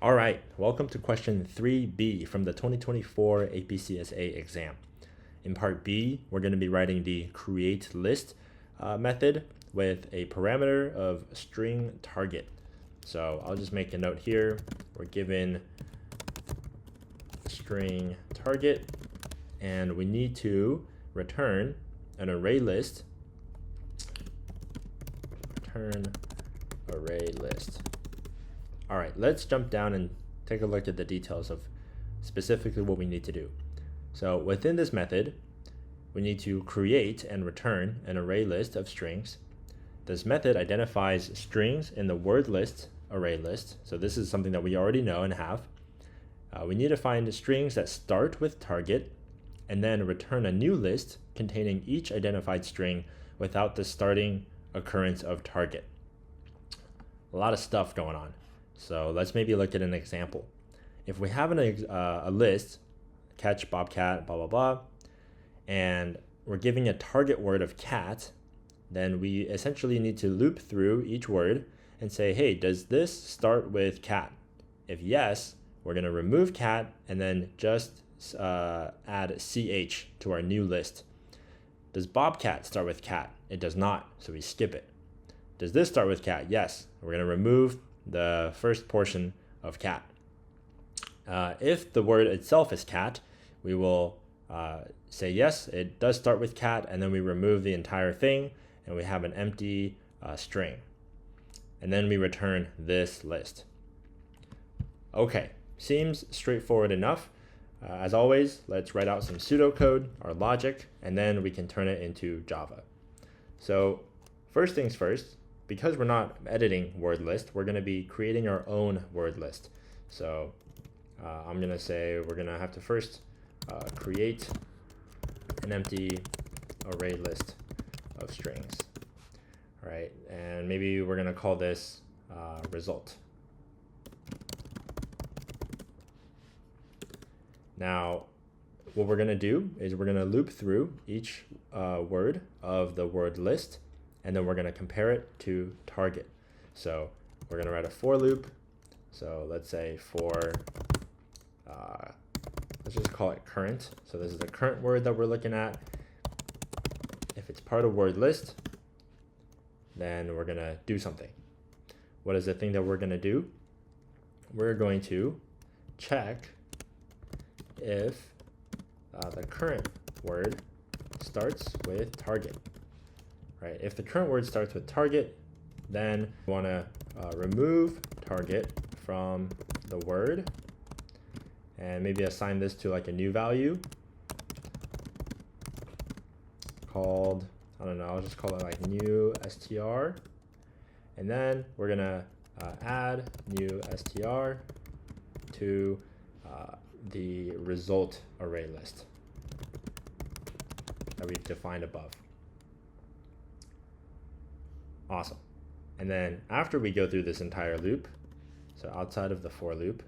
All right, welcome to question 3B from the 2024 APCSA exam. In part B, we're going to be writing the create list method with a parameter of string target. So I'll just make a note here. We're given string target, and we need to return an array list. Return array list. All right, let's jump down and take a look at the details of specifically what we need to do. So within this method, we need to create and return an array list of strings. This method identifies strings in the word list array list. So this is something that we already know and have. We need to find strings that start with target and then return a new list containing each identified string without the starting occurrence of target. A lot of stuff going on. So let's maybe look at an example. If we have a list, catch, bobcat, blah, blah, blah, and we're giving a target word of cat, then we essentially need to loop through each word and say, hey, does this start with cat? If yes, we're going to remove cat and then just add ch to our new list. Does bobcat start with cat? It does not, so we skip it. Does this start with cat? Yes. We're going to remove the first portion of cat. If the word itself is cat, we will say yes, it does start with cat, and then we remove the entire thing, and we have an empty string. And then we return this list. Okay, seems straightforward enough. As always, let's write out some pseudocode, our logic, and then we can turn it into Java. So first things first, because we're not editing word list, we're going to be creating our own word list. So I'm going to say we're going to have to first create an empty array list of strings. All right, and maybe we're going to call this result. Now, what we're going to do is we're going to loop through each word of the word list, and then we're going to compare it to target. So we're going to write a for loop. So let's say for, let's just call it current. So this is the current word that we're looking at. If it's part of word list, then we're going to do something. What is the thing that we're going to do? We're going to check if the current word starts with target. Right? If the current word starts with target, then we want to remove target from the word and maybe assign this to like a new value called, I don't know, I'll just call it like new str. And then we're going to add new str to the result array list that we've defined above. Awesome. And then after we go through this entire loop, so outside of the for loop,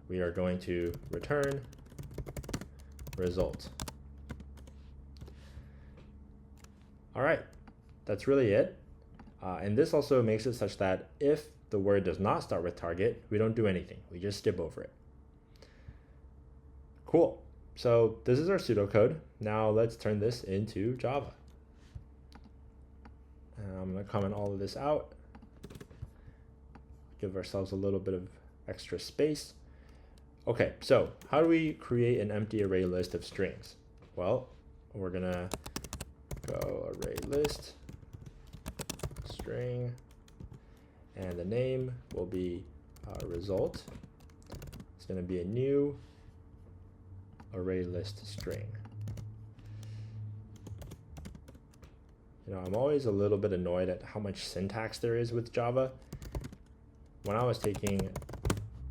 we are going to return result. All right, that's really it. And this also makes it such that if the word does not start with target, we don't do anything. We just skip over it. Cool. So this is our pseudocode. Now let's turn this into Java. I'm going to comment all of this out. Give ourselves a little bit of extra space. Okay, so how do we create an empty array list of strings? Well, we're going to go array list string, and the name will be result. It's going to be a new array list string. You know, I'm always a little bit annoyed at how much syntax there is with Java. When I was taking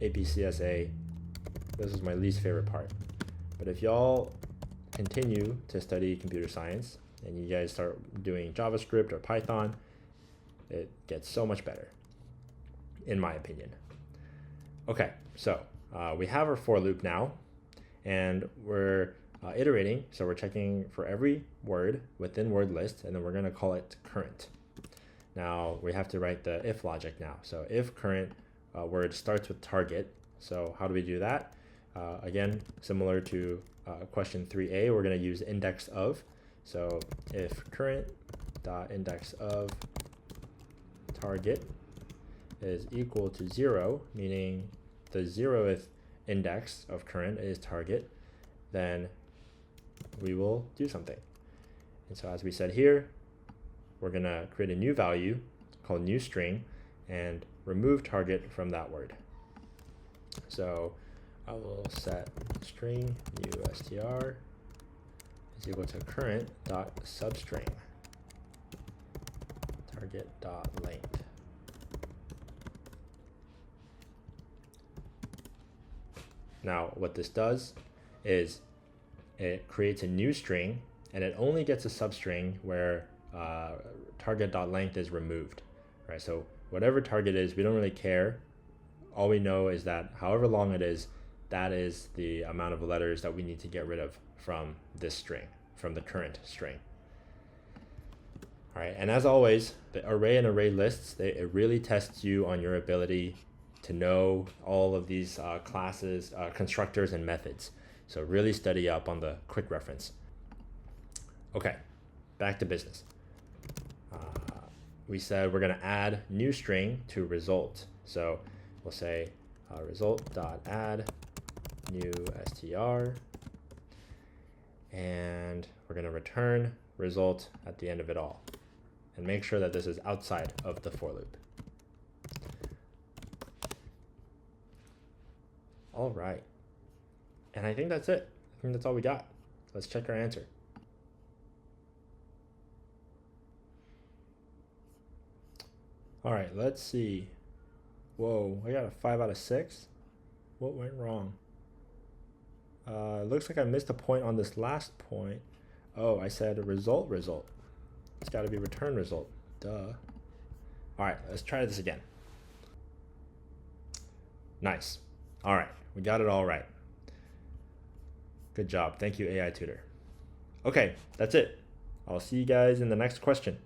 APCSA, this was my least favorite part. But if y'all continue to study computer science and you guys start doing JavaScript or Python, it gets so much better, in my opinion. Okay, so we have our for loop now, and we're iterating, so we're checking for every word within word list, and then we're going to call it current. Now we have to write the if logic now. So if current word starts with target, So how do we do that? Again, similar to question 3a, we're going to use index of. So if current dot index of target is equal to 0, meaning the 0th index of current is target, then we will do something. And so as we said here, we're going to create a new value called new string and remove target from that word. So I will set string new str is equal to current dot substring target dot length. Now what this does is it creates a new string, and it only gets a substring where target dot length is removed, right? So whatever target is, we don't really care. All we know is that however long it is, that is the amount of letters that we need to get rid of from this string, from the current string. All right, and as always, the array and array lists, it really tests you on your ability to know all of these classes, constructors, and methods. So really study up on the quick reference. Okay, back to business. We said we're going to add new string to result. So we'll say result.add new str, and we're going to return result at the end of it all, and make sure that this is outside of the for loop. All right, and I think that's it. I think that's all we got. Let's check our answer. All right, let's see. Whoa, I got a 5 out of 6. What went wrong? It looks like I missed a point on this last point. Oh, I said a result. It's got to be return result. Duh. All right, let's try this again. Nice. All right, we got it all right. Good job. Thank you, AI Tutor. Okay, that's it. I'll see you guys in the next question.